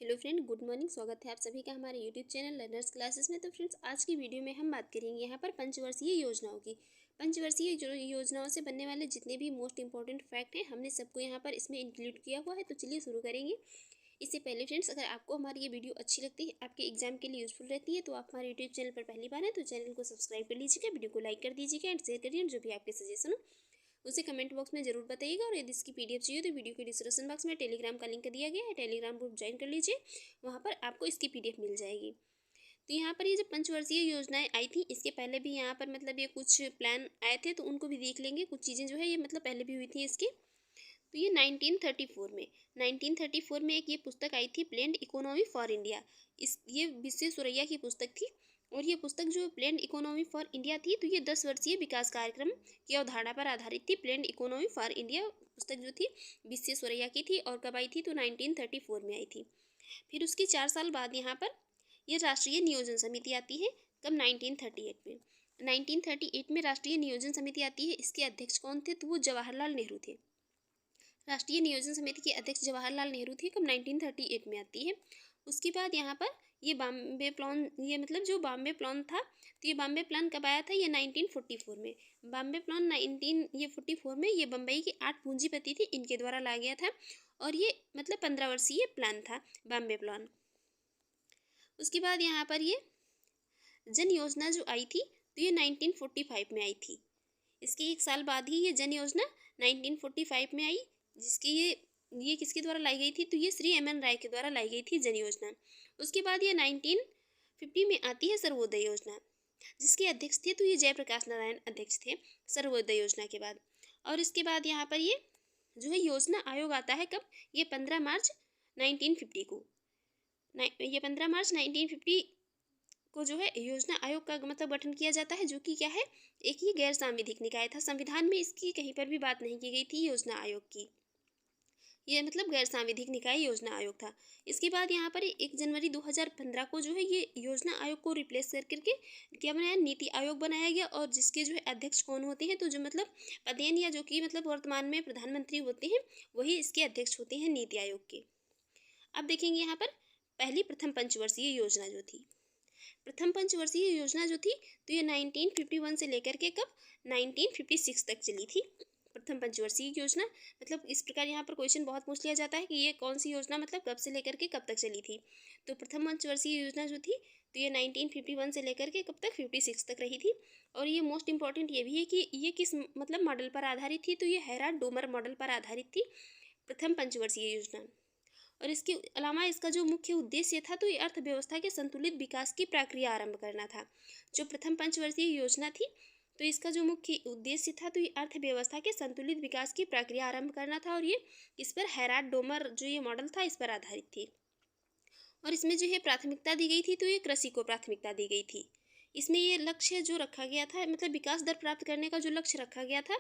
Hello friend, good morning. स्वागत है आप सभी का हमारे यूट्यूब चैनल लर्नर्स क्लासेस में। तो फ्रेंड्स, आज की वीडियो में हम बात करेंगे यहाँ पर पंचवर्षीय योजनाओं की। पंचवर्षीय योजनाओं से बनने वाले जितने भी मोस्ट इंपॉर्टेंट फैक्ट हैं, हमने सबको यहाँ पर इसमें इंक्लूड किया हुआ है। तो चलिए शुरू करेंगे। इससे पहले फ्रेंड्स, अगर आपको हमारी ये वीडियो अच्छी लगती है, आपके एग्जाम के लिए यूजफुल रहती है, तो आप हमारे यूट्यूब चैनल पर पहली बार हैं तो चैनल को सब्सक्राइब कर लीजिएगा, वीडियो को लाइक कर दीजिएगा एंड शेयर करिए। जो भी आपके सजेशन हो उसे कमेंट बॉक्स में जरूर बताइएगा। और यदि इसकी पीडीएफ चाहिए तो वीडियो के डिस्क्रिप्शन बॉक्स में टेलीग्राम का लिंक दिया गया है, टेलीग्राम ग्रुप ज्वाइन कर लीजिए, वहाँ पर आपको इसकी पीडीएफ मिल जाएगी। तो यहाँ पर ये जो पंचवर्षीय योजनाएं आई थी, इसके पहले भी यहाँ पर मतलब ये कुछ प्लान आए थे, तो उनको भी देख लेंगे। कुछ चीज़ें जो है ये मतलब पहले भी हुई थी इसकी। तो ये 1934 में एक ये पुस्तक आई थी, प्लेन्ड इकोनॉमी फॉर इंडिया। ये विश्वेश्वरैया की पुस्तक थी। और ये पुस्तक जो प्लेन्ड इकोनॉमी फॉर इंडिया थी, तो ये 10 वर्षीय विकास कार्यक्रम की अवधारणा पर आधारित थी। प्लेन्ड इकोनॉमी फॉर इंडिया पुस्तक जो थी विश्वेश्वरैया की थी, और कब आई थी तो 1934 में आई थी। फिर उसके 4 साल बाद यहाँ पर ये राष्ट्रीय नियोजन समिति आती है। कब? 1938 में। 1938 में राष्ट्रीय नियोजन समिति आती है। इसके अध्यक्ष कौन थे? तो वो जवाहरलाल नेहरू थे। राष्ट्रीय नियोजन समिति के अध्यक्ष जवाहरलाल नेहरू थे। कब? 1938 में आती है। उसके बाद यहाँ पर ये बॉम्बे प्लान, ये मतलब जो बॉम्बे प्लान था, तो ये बॉम्बे प्लान कब आया था? ये 1944 में। बॉम्बे प्लान 1944 में ये बम्बई के 8 पूंजीपति थे, इनके द्वारा लाया गया था। और ये मतलब 15 वर्षीय प्लान था बॉम्बे प्लान। उसके बाद यहाँ पर ये जन योजना जो आई थी, तो ये 1945 में आई थी। इसके 1 साल बाद ही ये जन योजना 1945 में आई, जिसकी ये किसके द्वारा लाई गई थी? तो ये श्री एम एन राय के द्वारा लाई गई थी जन योजना। उसके बाद ये 1950 में आती है सर्वोदय योजना, जिसके अध्यक्ष थे तो ये जयप्रकाश नारायण अध्यक्ष थे सर्वोदय योजना के बाद। और इसके बाद यहाँ पर ये जो है योजना आयोग आता है। कब? ये 15 मार्च 1950 को। ये 15 मार्च 1950 को जो है योजना आयोग का मतलब गठन किया जाता है, जो कि क्या है, एक ही गैर सांविधिक निकाय था। संविधान में इसकी कहीं पर भी बात नहीं की गई थी योजना आयोग की। ये मतलब गैर सांविधिक निकाय योजना आयोग था। इसके बाद यहाँ पर 1 जनवरी 2015 को जो है ये योजना आयोग को रिप्लेस कर करके क्या बनाया? नीति आयोग बनाया गया। और जिसके जो है अध्यक्ष कौन होते हैं? तो जो मतलब पदेन या जो कि मतलब वर्तमान में प्रधानमंत्री होते हैं, वही इसके अध्यक्ष होते हैं नीति आयोग के। अब देखेंगे यहाँ पर पहली प्रथम पंचवर्षीय योजना जो थी। प्रथम पंचवर्षीय योजना जो थी, तो ये 1951 से लेकर के कब? 1956 तक चली थी प्रथम पंचवर्षीय योजना। मतलब इस प्रकार यहाँ पर क्वेश्चन बहुत पूछ लिया जाता है कि ये कौन सी योजना मतलब कब से लेकर के कब तक चली थी। तो प्रथम पंचवर्षीय योजना जो थी, तो ये 1951 से लेकर के कब तक? 56 तक रही थी। और ये मोस्ट इंपॉर्टेंट ये भी है कि ये किस मतलब मॉडल पर आधारित थी? तो ये हेराल्ड डोमर मॉडल पर आधारित थी प्रथम पंचवर्षीय योजना। और इसके अलावा इसका जो मुख्य उद्देश्य था, तो ये अर्थव्यवस्था के संतुलित विकास की प्रक्रिया आरंभ करना था। जो प्रथम पंचवर्षीय योजना थी, तो इसका जो मुख्य उद्देश्य था, तो ये अर्थव्यवस्था के संतुलित विकास की प्रक्रिया आरंभ करना था। और ये इस पर हेराल्ड डोमर जो ये मॉडल था, इस पर आधारित थी। और इसमें जो है प्राथमिकता दी गई थी, तो ये कृषि को प्राथमिकता दी गई थी। इसमें ये लक्ष्य जो रखा गया था, मतलब विकास दर प्राप्त करने का जो लक्ष्य रखा गया था,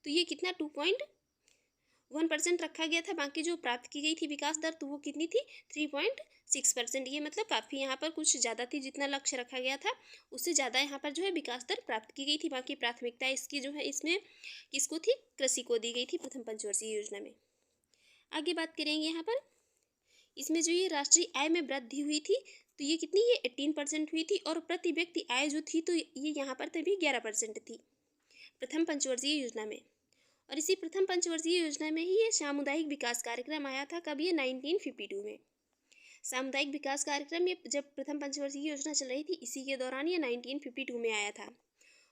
तो ये कितना? 2.1% रखा गया था। बाकी जो प्राप्त की गई थी विकास दर, तो वो कितनी थी? 3.6%। ये मतलब काफ़ी यहाँ पर कुछ ज़्यादा थी, जितना लक्ष्य रखा गया था उससे ज़्यादा यहाँ पर जो है विकास दर प्राप्त की गई थी। बाकी प्राथमिकता इसकी जो है इसमें किसको थी? कृषि को दी गई थी प्रथम पंचवर्षीय योजना में। आगे बात करेंगे यहाँ पर इसमें जो ये राष्ट्रीय आय में वृद्धि हुई थी, तो ये कितनी? ये 18% हुई थी। और प्रति व्यक्ति आय जो थी, तो ये यहाँ पर तभी 11% थी प्रथम पंचवर्षीय योजना में। और इसी प्रथम पंचवर्षीय योजना में ही ये सामुदायिक विकास कार्यक्रम आया था। कब? ये 1952 में। सामुदायिक विकास कार्यक्रम ये जब प्रथम पंचवर्षीय योजना चल रही थी, इसी के दौरान ये 1952 में आया था।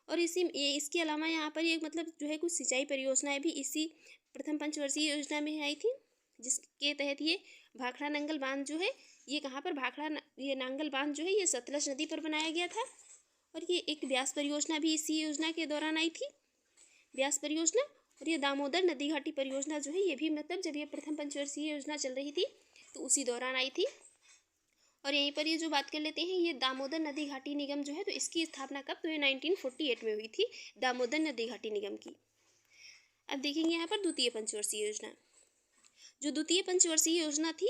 और इसके अलावा यहाँ पर ये मतलब जो है कुछ सिंचाई परियोजनाएं भी इसी प्रथम पंचवर्षीय योजना में आई थी, जिसके तहत ये भाखड़ा नंगल बांध जो है, ये कहाँ पर ये नांगल बांध जो है ये सतलज नदी पर बनाया गया था। और ये एक ब्यास परियोजना भी इसी योजना के दौरान आई थी, ब्यास परियोजना। और ये दामोदर नदी घाटी परियोजना जो है, ये भी मतलब जब ये प्रथम पंचवर्षीय योजना चल रही थी, तो उसी दौरान आई थी। और यहीं पर ये जो बात कर लेते हैं, ये दामोदर नदी घाटी निगम जो है, तो इसकी स्थापना कब? तो ये 1948 में हुई थी दामोदर नदी घाटी निगम की। अब देखेंगे यहाँ पर द्वितीय पंचवर्षीय योजना। जो द्वितीय पंचवर्षीय योजना थी,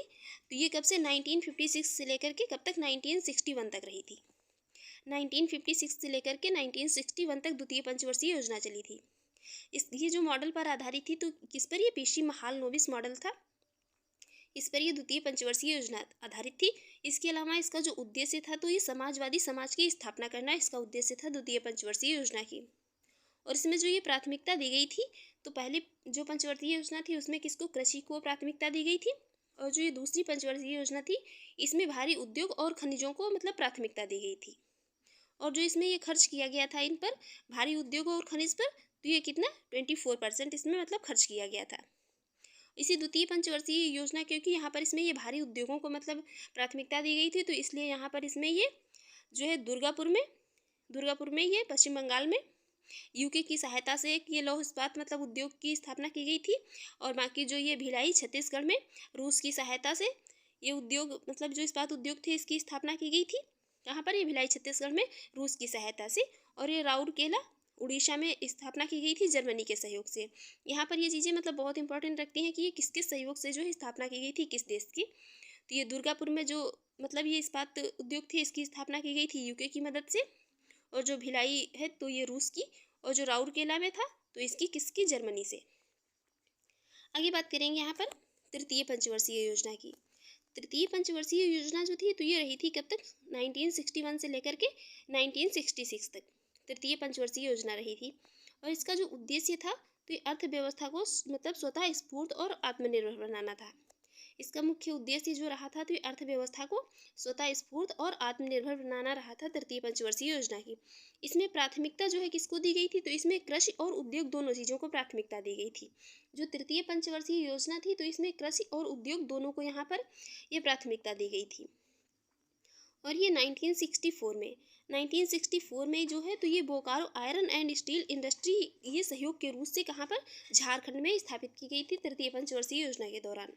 तो ये कब से? 1956 से लेकर के कब तक? 1961 तक रही थी। 1956 से लेकर के 1961 तक द्वितीय पंचवर्षीय योजना चली थी। ये जो मॉडल पर आधारित थी, तो किस पर? ये पीसी महालनोबिस मॉडल था। इस पर ये द्वितीय पंचवर्षीय योजना आधारित थी। इसके अलावा इसका जो उद्देश्य था तो ये समाजवादी समाज की स्थापना करना इसका उद्देश्य था द्वितीय पंचवर्षीय योजना की। और इसमें जो ये प्राथमिकता दी गई थी, तो पहले जो पंचवर्षीय योजना थी उसमें किसको, कृषि को प्राथमिकता दी गई थी। और जो ये दूसरी पंचवर्षीय योजना थी इसमें भारी उद्योग और खनिजों को मतलब प्राथमिकता दी गई थी। और जो इसमें ये खर्च किया गया था इन पर, भारी उद्योग और खनिज पर, तो ये कितना 24% इसमें मतलब खर्च किया गया था। इसी द्वितीय पंचवर्षीय योजना, क्योंकि यहाँ पर इसमें ये भारी उद्योगों को मतलब प्राथमिकता दी गई थी, तो इसलिए यहाँ पर इसमें ये जो है दुर्गापुर में ये पश्चिम बंगाल में यूके की सहायता से एक ये लौह इस्पात मतलब उद्योग की स्थापना की गई थी। और बाकी जो ये भिलाई छत्तीसगढ़ में रूस की सहायता से ये उद्योग मतलब जो इस्पात उद्योग थे इसकी स्थापना की गई थी। कहाँ पर, ये भिलाई छत्तीसगढ़ में रूस की सहायता से। और ये राउरकेला उड़ीसा में स्थापना की गई थी जर्मनी के सहयोग से। यहाँ पर ये चीज़ें मतलब बहुत इंपॉर्टेंट रखती हैं कि ये किस किस सहयोग से जो है स्थापना की गई थी, किस देश की। तो ये दुर्गापुर में जो मतलब ये इस्पात उद्योग थे इसकी स्थापना की गई थी यूके की मदद से। और जो भिलाई है तो ये रूस की। और जो राउरकेला में था तो इसकी किसकी, जर्मनी से। आगे बात करेंगे यहाँ पर तृतीय पंचवर्षीय योजना की। तृतीय पंचवर्षीय योजना जो थी तो ये रही थी कब तक, 1961 से लेकर के 1966 तक तृतीय पंचवर्षीय योजना रही थी। और इसका जो उद्देश्य था तो ये अर्थव्यवस्था को मतलब स्वतः स्फूर्त और आत्मनिर्भर बनाना था। इसका मुख्य उद्देश्य जो रहा था तो ये अर्थव्यवस्था को स्वतः स्फूर्त और आत्मनिर्भर बनाना रहा था तृतीय पंचवर्षीय योजना की। इसमें प्राथमिकता जो है किसको दी गई थी, तो इसमें कृषि और उद्योग दोनों चीज़ों को प्राथमिकता दी गई थी। जो तृतीय पंचवर्षीय योजना थी तो इसमें कृषि और उद्योग दोनों को यहाँ पर ये प्राथमिकता दी गई थी। और ये 1964 में जो है तो ये Bokaro iron and steel industry ये सहयोग के रूप से कहाँ पर, झारखंड में स्थापित की गई थी तृतीय पंचवर्षीय योजना के दौरान।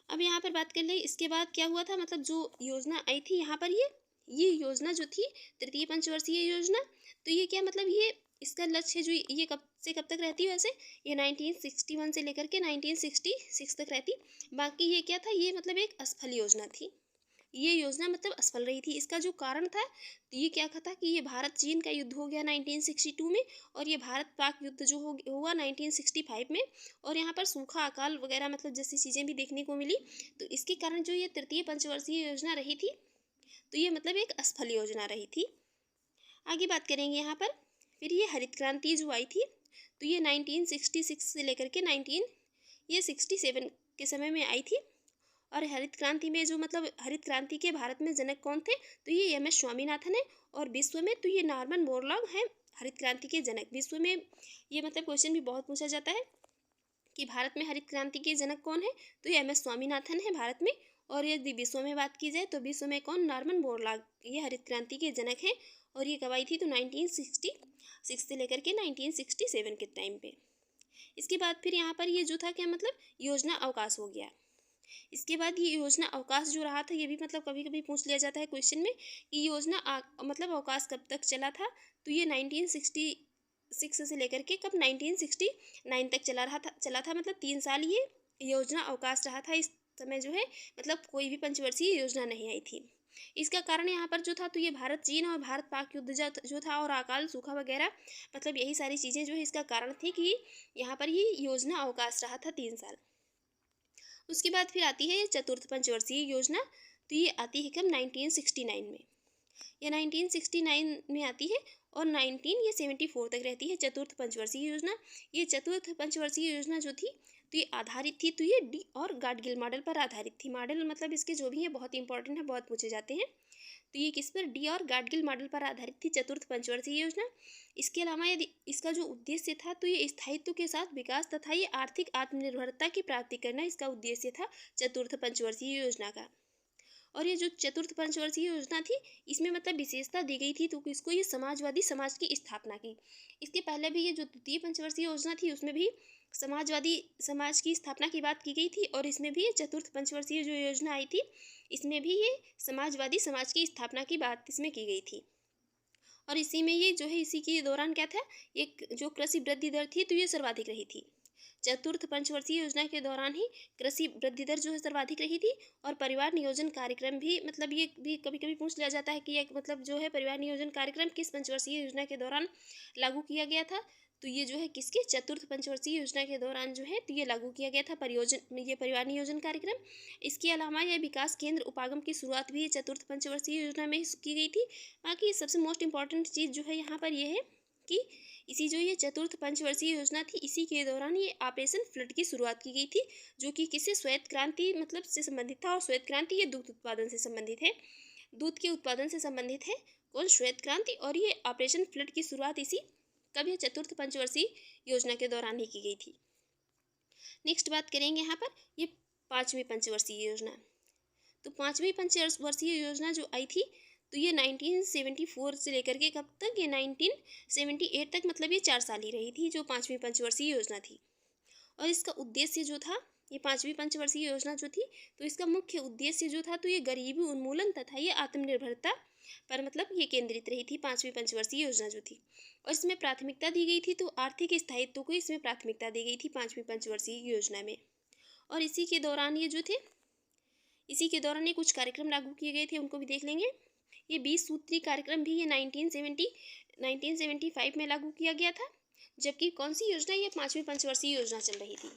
अब यहाँ पर बात कर ले इसके बाद क्या हुआ था, मतलब जो योजना आई थी यहाँ पर ये योजना जो थी तृतीय पंचवर्षीय योजना, तो ये क्या मतलब ये इसका लक्ष्य जो ये कब से कब तक रहती है, वैसे ये 1961 से लेकर के 1966 तक रहती। बाकी ये क्या था, ये मतलब एक असफल योजना थी। ये योजना मतलब असफल रही थी। इसका जो कारण था तो ये क्या था कि ये भारत चीन का युद्ध हो गया 1962 में। और ये भारत पाक युद्ध जो हुआ 1965 में। और यहाँ पर सूखा, अकाल वगैरह मतलब जैसी चीज़ें भी देखने को मिली। तो इसके कारण जो ये तृतीय पंचवर्षीय योजना रही थी तो ये मतलब एक असफल योजना रही थी। आगे बात करेंगे यहाँ पर, फिर ये हरित क्रांति जो आई थी तो ये 1966 से लेकर के 1967 के समय में आई थी। और हरित क्रांति में जो मतलब हरित क्रांति के भारत में जनक कौन थे, तो ये एम.एस. स्वामीनाथन है। और विश्व में तो ये नॉर्मन बोरलॉग हैं हरित क्रांति के जनक। विश्व में ये मतलब क्वेश्चन भी बहुत पूछा जाता है कि भारत में हरित क्रांति के जनक कौन है, तो ये एम.एस. स्वामीनाथन है भारत में। और यदि विश्व में बात की जाए तो विश्व में कौन, नॉर्मन बोरलॉग, ये हरित क्रांति के जनक हैं। और ये कब आई थी, तो 1966 से लेकर के 1967 के टाइम पे। इसके बाद फिर यहाँ पर ये जो था क्या मतलब योजना अवकाश हो गया। इसके बाद ये योजना अवकाश जो रहा था ये भी मतलब कभी कभी पूछ लिया जाता है क्वेश्चन में कि योजना मतलब अवकाश कब तक चला था, तो ये 1966 से लेकर के कब 1969 तक चला था मतलब 3 साल ये योजना अवकाश रहा था। इस समय जो है मतलब कोई भी पंचवर्षीय योजना नहीं आई थी। इसका कारण यहाँ पर जो था तो ये भारत चीन और भारत पाक युद्ध जो था और अकाल सूखा वगैरह मतलब यही सारी चीज़ें जो है इसका कारण थी कि यहाँ पर ये योजना अवकाश रहा था 3 साल। उसके बाद फिर आती है ये चतुर्थ पंचवर्षीय योजना, तो ये आती है कब, 1969 में। ये 1969 में आती है और 1974 तक रहती है चतुर्थ पंचवर्षीय योजना। ये चतुर्थ पंचवर्षीय योजना जो थी तो ये आधारित थी, तो ये डी और गाडगिल मॉडल पर आधारित थी। मॉडल मतलब इसके जो भी है बहुत इंपॉर्टेंट है, बहुत पूछे जाते हैं। तो ये किस पर, डी और गाडगिल मॉडल पर आधारित थी चतुर्थ पंचवर्षीय योजना। इसके अलावा यदि इसका जो उद्देश्य था तो ये स्थायित्व के साथ विकास तथा ये आर्थिक आत्मनिर्भरता की प्राप्ति करना इसका उद्देश्य था चतुर्थ पंचवर्षीय योजना का। और ये जो चतुर्थ पंचवर्षीय योजना थी इसमें मतलब विशेषता दी गई थी तो इसको ये समाजवादी समाज की स्थापना की। इसके पहले भी ये जो द्वितीय पंचवर्षीय योजना थी उसमें भी समाजवादी समाज की स्थापना की बात की गई थी। और इसमें भी ये चतुर्थ पंचवर्षीय जो योजना आई थी इसमें भी ये समाजवादी समाज की स्थापना की बात इसमें की गई थी। और इसी में ये जो है इसी के दौरान क्या था, एक जो कृषि वृद्धि दर थी तो ये सर्वाधिक रही थी। चतुर्थ पंचवर्षीय योजना के दौरान ही कृषि वृद्धि दर जो है सर्वाधिक रही थी। और परिवार नियोजन कार्यक्रम भी मतलब ये भी कभी कभी पूछ लिया जाता है कि ये मतलब जो है परिवार नियोजन कार्यक्रम किस पंचवर्षीय योजना के दौरान लागू किया गया था, तो ये जो है किसके चतुर्थ पंचवर्षीय योजना के दौरान जो है तो ये लागू किया गया था ये परिवार नियोजन कार्यक्रम। इसके अलावा यह विकास केंद्र उपागम की शुरुआत भी चतुर्थ पंचवर्षीय योजना में की गई थी। बाकी सबसे मोस्ट इम्पॉर्टेंट चीज़ जो है यहाँ पर ये है कि इसी जो ये चतुर्थ पंचवर्षीय योजना थी इसी के दौरान ये ऑपरेशन फ्लड की शुरुआत की गई थी, जो कि किसी श्वेत क्रांति मतलब से संबंधित था। और श्वेत क्रांति ये दूध उत्पादन से संबंधित है, दूध के उत्पादन से संबंधित है कौन, श्वेत क्रांति। और ये ऑपरेशन फ्लड की शुरुआत इसी कब ये चतुर्थ पंचवर्षीय योजना के दौरान ही की गई थी। नेक्स्ट बात करेंगे यहाँ पर ये पाँचवीं पंचवर्षीय योजना। तो पाँचवीं पंचवर्षीय योजना जो आई थी तो ये 1974 से लेकर के कब तक, ये 1978 तक, मतलब ये 4 साल ही रही थी जो पाँचवीं पंचवर्षीय योजना थी। और इसका उद्देश्य जो था, ये पाँचवीं पंचवर्षीय योजना जो थी तो इसका मुख्य उद्देश्य जो था तो ये गरीबी उन्मूलन तथा ये आत्मनिर्भरता पर मतलब ये केंद्रित रही थी पाँचवीं पंचवर्षीय योजना जो थी। और इसमें प्राथमिकता दी गई थी, तो आर्थिक स्थायित्व को इसमें प्राथमिकता दी गई थी पाँचवीं पंचवर्षीय योजना में। और इसी के दौरान ये कुछ कार्यक्रम लागू किए गए थे, उनको भी देख लेंगे। ये 20 सूत्री कार्यक्रम भी ये 1975 में लागू किया गया था। जबकि कौन सी योजना, ये पाँचवीं पंचवर्षीय योजना चल रही थी।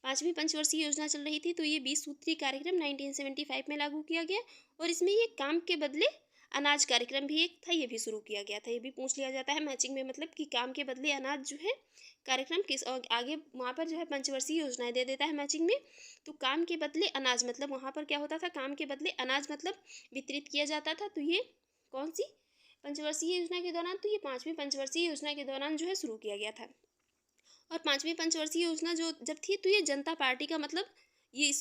पाँचवीं पंचवर्षीय योजना चल रही थी तो ये 20 सूत्री कार्यक्रम 1975 में लागू किया गया। और इसमें ये काम के बदले अनाज कार्यक्रम भी एक था, ये भी शुरू किया गया था। ये भी पूछ लिया जाता है मैचिंग में, मतलब कि काम के बदले अनाज जो है कार्यक्रम किस, और आगे वहाँ पर जो है पंचवर्षीय योजनाएं दे देता है मैचिंग में। तो काम के बदले अनाज मतलब वहाँ पर क्या होता था, काम के बदले अनाज मतलब वितरित किया जाता था। तो ये कौन सी पंचवर्षीय योजना के दौरान, तो ये पाँचवीं पंचवर्षीय योजना के दौरान जो है शुरू किया गया था। और पाँचवीं पंचवर्षीय योजना जो जब थी तो ये जनता पार्टी का मतलब ये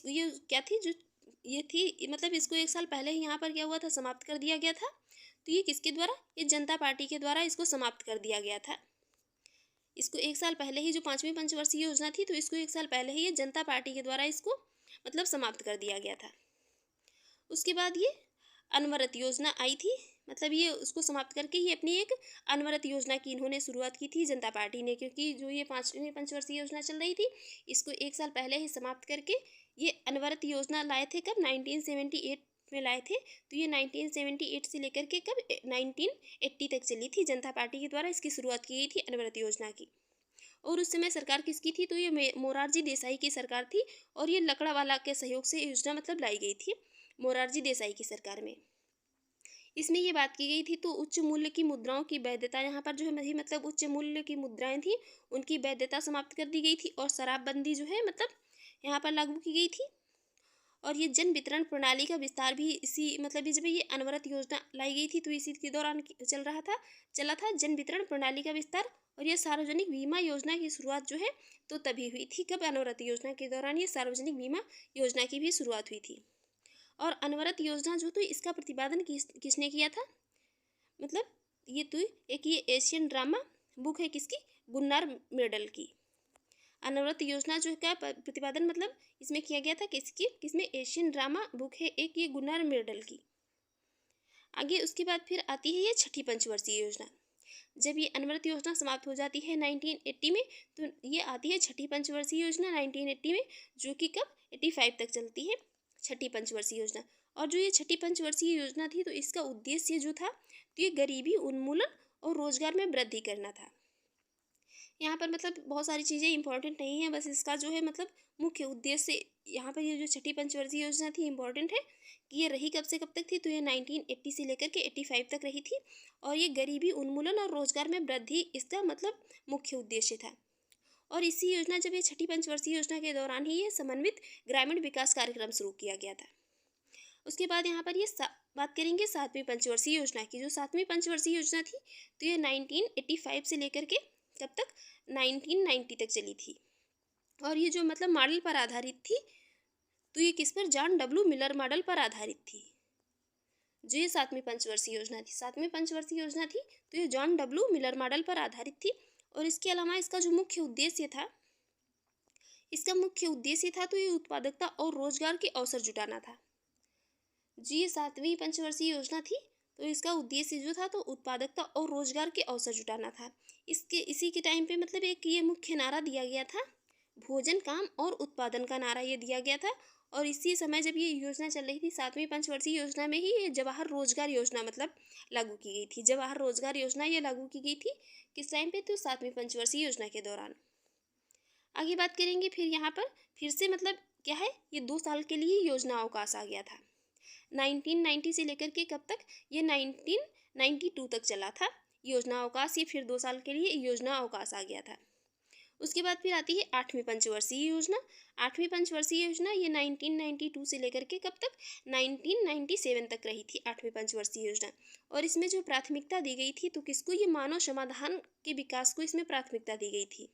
क्या थी, जो ये थी मतलब इसको 1 साल पहले ही यहाँ पर क्या हुआ था, समाप्त कर दिया गया था। तो ये किसके द्वारा, ये जनता पार्टी के द्वारा इसको समाप्त कर दिया गया था। इसको 1 साल पहले ही, जो पाँचवीं पंचवर्षीय योजना थी तो इसको 1 साल पहले ही ये जनता पार्टी के द्वारा इसको मतलब समाप्त कर दिया गया था। उसके बाद ये अनवरत योजना आई थी, मतलब ये उसको समाप्त करके ये अपनी एक अनवरत योजना की इन्होंने शुरुआत की थी जनता पार्टी ने, क्योंकि जो ये पाँचवीं पंचवर्षीय योजना चल रही थी इसको 1 साल पहले ही समाप्त करके ये अनवरत योजना लाए थे। कब, 1978 में लाए थे। तो ये 1978 से लेकर के कब 1980 तक चली थी, जनता पार्टी के द्वारा इसकी शुरुआत की गई थी अनवरत योजना की। और उस समय सरकार किसकी थी, तो ये मोरारजी देसाई की सरकार थी। और ये लकड़ावाला के सहयोग से योजना मतलब लाई गई थी मोरारजी देसाई की सरकार में। इसमें ये बात की गई थी तो उच्च मूल्य की मुद्राओं की वैधता, यहाँ पर जो है मतलब उच्च मूल्य की मुद्राएं थी उनकी वैधता समाप्त कर दी गई थी। और शराबबंदी जो है मतलब यहाँ पर लागू की गई थी। और ये जन वितरण प्रणाली का विस्तार भी इसी मतलब जब ये अनवरत योजना लाई गई थी तो इसी के दौरान चला था जन वितरण प्रणाली का विस्तार। और ये सार्वजनिक बीमा योजना की शुरुआत जो है तो तभी हुई थी, कब, अनवरत योजना के दौरान ये सार्वजनिक बीमा योजना की भी शुरुआत हुई थी। और अनवरत योजना जो तो इसका प्रतिपादन किसने किया था, मतलब ये तो एक ये एशियन ड्रामा बुक है किसकी, गुन्नार मेडल की। अनवरत योजना जो का प्रतिपादन मतलब इसमें किया गया था किसमें, एशियन ड्रामा बुक है एक ये गुन्नार मेडल की। आगे उसके बाद फिर आती है ये छठी पंचवर्षीय योजना। जब ये अनवरत योजना समाप्त हो जाती है 1980 में तो ये आती है छठी पंचवर्षीय योजना 1980 में, जो कि कब 85 तक चलती है छठी पंचवर्षीय योजना। और जो ये छठी पंचवर्षीय योजना थी तो इसका उद्देश्य जो था तो ये गरीबी उन्मूलन और रोजगार में वृद्धि करना था। यहाँ पर मतलब बहुत सारी चीज़ें इंपॉर्टेंट नहीं है, बस इसका जो है मतलब मुख्य उद्देश्य यहाँ पर ये जो छठी पंचवर्षीय योजना थी इंपॉर्टेंट है कि ये रही कब से कब तक थी, तो ये 1980 से लेकर के 85 तक रही थी। और ये गरीबी उन्मूलन और रोजगार में वृद्धि इसका मतलब मुख्य उद्देश्य था। और इसी योजना जब ये छठी पंचवर्षीय योजना के दौरान ही ये समन्वित ग्रामीण विकास कार्यक्रम शुरू किया गया था। उसके बाद यहाँ पर ये बात करेंगे सातवीं पंचवर्षीय योजना की। जो सातवीं पंचवर्षीय योजना थी तो ये 1985 से लेकर के कब तक, 1990 तक चली थी। और ये जो मतलब मॉडल पर आधारित थी तो ये किस पर, जॉन डब्ल्यू मिलर मॉडल पर आधारित थी। जो ये सातवीं पंचवर्षीय योजना थी तो ये जॉन डब्ल्यू मिलर मॉडल पर आधारित थी। और इसके अलावा इसका जो मुख्य उद्देश्य था तो ये उत्पादकता और रोजगार के अवसर जुटाना था। जो ये सातवीं पंचवर्षीय योजना थी तो इसका उद्देश्य जो था तो उत्पादकता और रोजगार के अवसर जुटाना था। इसी के टाइम पे मतलब एक ये मुख्य नारा दिया गया था, भोजन, काम और उत्पादन का नारा ये दिया गया था। और इसी समय जब ये योजना चल रही थी 7वीं पंचवर्षीय योजना में ही ये जवाहर रोजगार योजना मतलब लागू की गई थी। जवाहर रोजगार योजना ये लागू की गई थी किस टाइम पे? तो 7वीं पंचवर्षीय योजना के दौरान। आगे बात करेंगे फिर यहाँ पर फिर से मतलब क्या है, ये 2 साल के लिए योजना अवकाश आ गया था। 1990 से लेकर के कब तक? ये 1992 तक चला था योजना अवकाश। ये फिर 2 साल के लिए योजना अवकाश आ गया था। उसके बाद फिर आती है 8वीं पंचवर्षीय योजना। 8वीं पंचवर्षीय योजना ये 1992 से लेकर के कब तक? 1997 तक रही थी 8वीं पंचवर्षीय योजना। और इसमें जो प्राथमिकता दी गई थी तो किसको? ये मानव समाधान के विकास को इसमें प्राथमिकता दी गई थी।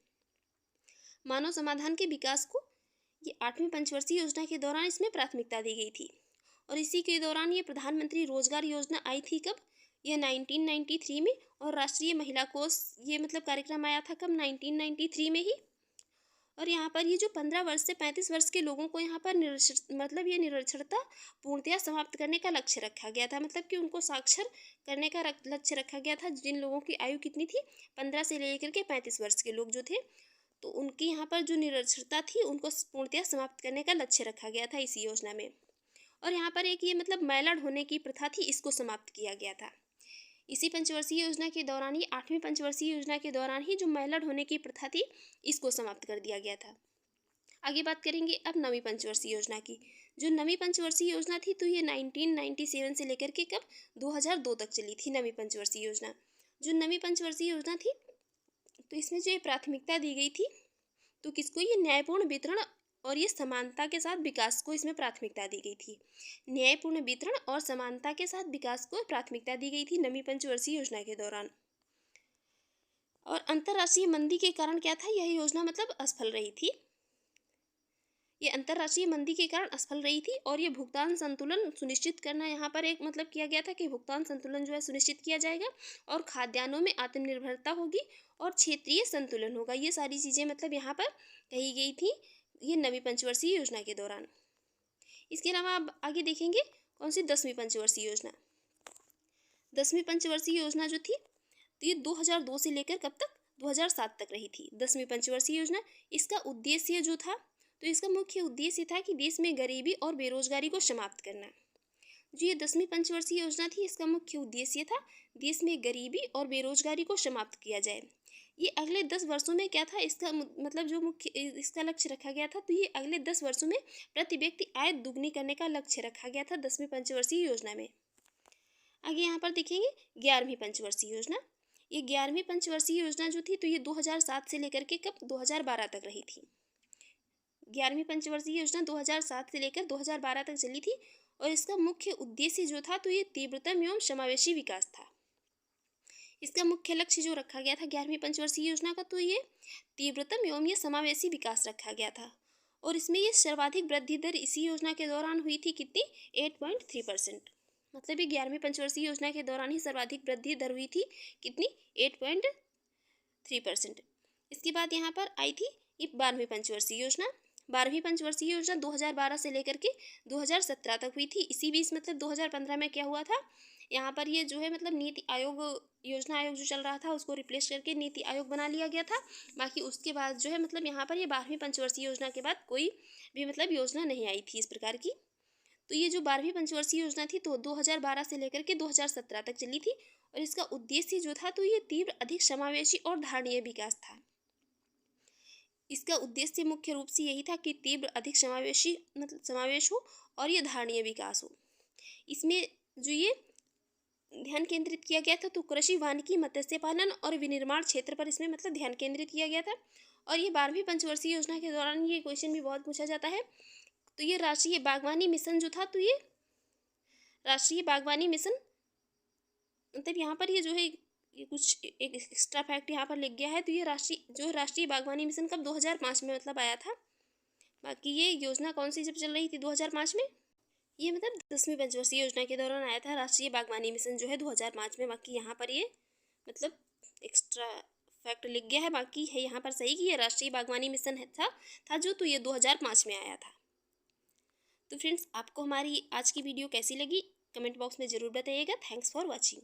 मानव समाधान के विकास को ये 8वीं पंचवर्षीय योजना के दौरान इसमें प्राथमिकता दी गई थी। और इसी के दौरान ये प्रधानमंत्री रोजगार योजना आई थी कब? यह 1993 में। और राष्ट्रीय महिला कोष ये मतलब कार्यक्रम आया था कब? 1993 में ही। और यहाँ पर ये जो 15 वर्ष से 35 वर्ष के लोगों को यहाँ पर मतलब ये निरक्षरता पूर्णतया समाप्त करने का लक्ष्य रखा गया था। मतलब कि उनको साक्षर करने का लक्ष्य रखा गया था। जिन लोगों की आयु कितनी थी? 15 से लेकर के 35 वर्ष के लोग जो थे, तो उनकी यहाँ पर जो निरक्षरता थी उनको पूर्णतया समाप्त करने का लक्ष्य रखा गया था इसी योजना में। और यहाँ पर एक ये मतलब मैलड़ होने की प्रथा थी, इसको समाप्त किया गया था इसी पंचवर्षीय योजना के दौरान ही। 8वीं पंचवर्षीय योजना के दौरान ही जो मैलड़ होने की प्रथा थी इसको समाप्त कर दिया गया था। आगे बात करेंगे अब 9वीं पंचवर्षीय योजना की। जो 9वीं पंचवर्षीय योजना थी तो ये 1997 से लेकर के कब? 2002 तक चली थी 9वीं पंचवर्षीय योजना। जो 9वीं पंचवर्षीय योजना थी तो इसमें जो ये प्राथमिकता दी गई थी तो किसको? ये न्यायपूर्ण वितरण और ये समानता के साथ विकास को इसमें प्राथमिकता दी गई थी। न्यायपूर्ण वितरण और समानता के साथ विकास को प्राथमिकता दी गई थी 9वीं पंचवर्षीय योजना के दौरान। और अंतर्राष्ट्रीय मंदी के कारण क्या था? यह योजना मतलब असफल रही थी। ये अंतर्राष्ट्रीय मंदी के कारण असफल रही थी। और ये भुगतान संतुलन सुनिश्चित करना यहाँ पर एक मतलब किया गया था कि भुगतान संतुलन जो है सुनिश्चित किया जाएगा और खाद्यान्नों में आत्मनिर्भरता होगी और क्षेत्रीय संतुलन होगा। ये सारी चीज़ें मतलब यहाँ पर कही गई थी ये 9वीं पंचवर्षीय योजना के दौरान। इसके अलावा अब आगे देखेंगे कौन सी? 10वीं पंचवर्षीय योजना। 10वीं पंचवर्षीय योजना जो थी तो ये 2002 से लेकर कब तक? 2007 तक रही थी 10वीं पंचवर्षीय योजना। इसका उद्देश्य जो था तो इसका मुख्य उद्देश्य था कि देश में गरीबी और बेरोजगारी को समाप्त करना। जो ये 10वीं पंचवर्षीय योजना थी इसका मुख्य उद्देश्य था देश में गरीबी और बेरोजगारी को समाप्त किया जाए। ये अगले 10 वर्षों में क्या था? इसका मतलब जो मुख्य इसका लक्ष्य रखा गया था तो ये अगले 10 वर्षों में प्रति व्यक्ति आय दुगनी करने का लक्ष्य रखा गया था 10वीं पंचवर्षीय योजना में। आगे यहाँ पर देखेंगे 11वीं पंचवर्षीय योजना। ये 11वीं पंचवर्षीय योजना जो थी तो ये 2007 से लेकर के कब? 2012 तक रही थी। 11वीं पंचवर्षीय योजना 2007 से लेकर 2012 तक चली थी। और इसका मुख्य उद्देश्य जो था तो ये तीव्रतम एवं समावेशी विकास था। इसका मुख्य लक्ष्य जो रखा गया था 11वीं पंचवर्षीय योजना का तो ये तीव्रतम एवं ये समावेशी विकास रखा गया था। और इसमें ये सर्वाधिक वृद्धि दर इसी योजना के दौरान हुई थी कितनी? 8.3%। मतलब ये 11वीं पंचवर्षीय योजना के दौरान ही सर्वाधिक वृद्धि दर हुई थी कितनी? 8.3%। इसके बाद यहाँ पर आई थी ये 12वीं पंचवर्षीय योजना। 12वीं पंचवर्षीय योजना 2012 से लेकर के 2017 तक हुई थी। इसी बीच मतलब 2015 में क्या हुआ था? यहाँ पर ये जो है मतलब नीति आयोग योजना आयोग जो चल रहा था उसको रिप्लेस करके नीति आयोग बना लिया गया था। बाकी उसके बाद जो है मतलब यहाँ पर ये 12वीं पंचवर्षीय योजना के बाद कोई भी मतलब योजना नहीं आई थी इस प्रकार की। तो ये जो 12वीं पंचवर्षीय योजना थी तो 2012 से लेकर के 2017 तक चली थी। और इसका उद्देश्य जो था तो ये तीव्र, अधिक समावेशी और धारणीय विकास था। इसका उद्देश्य मुख्य रूप से यही था कि तीव्र, अधिक समावेशी मतलब समावेश हो और ये धारणीय विकास हो। इसमें जो ये ध्यान केंद्रित किया गया था तो कृषि, वानिकी, मत्स्य पालन और विनिर्माण क्षेत्र पर इसमें मतलब ध्यान केंद्रित किया गया था। और ये 12वीं पंचवर्षीय योजना के दौरान ये क्वेश्चन भी बहुत पूछा जाता है। तो ये राष्ट्रीय बागवानी मिशन जो था तो ये राष्ट्रीय बागवानी मिशन मतलब यहाँ पर ये जो है ये कुछ एक एक्स्ट्रा फैक्ट यहाँ पर लिख गया है। तो ये राष्ट्रीय बागवानी मिशन कब? 2005 में मतलब आया था। बाकी ये योजना कौन सी जब चल रही थी 2005 में? ये मतलब 10वीं पंचवर्षीय योजना के दौरान आया था राष्ट्रीय बागवानी मिशन जो है 2005 में। बाकी यहाँ पर ये मतलब एक्स्ट्रा फैक्ट लिख गया है। बाकी है यहाँ पर सही कि ये राष्ट्रीय बागवानी मिशन था जो तो ये 2005 में आया था। तो फ्रेंड्स, आपको हमारी आज की वीडियो कैसी लगी कमेंट बॉक्स में ज़रूर बताइएगा। Thanks for watching.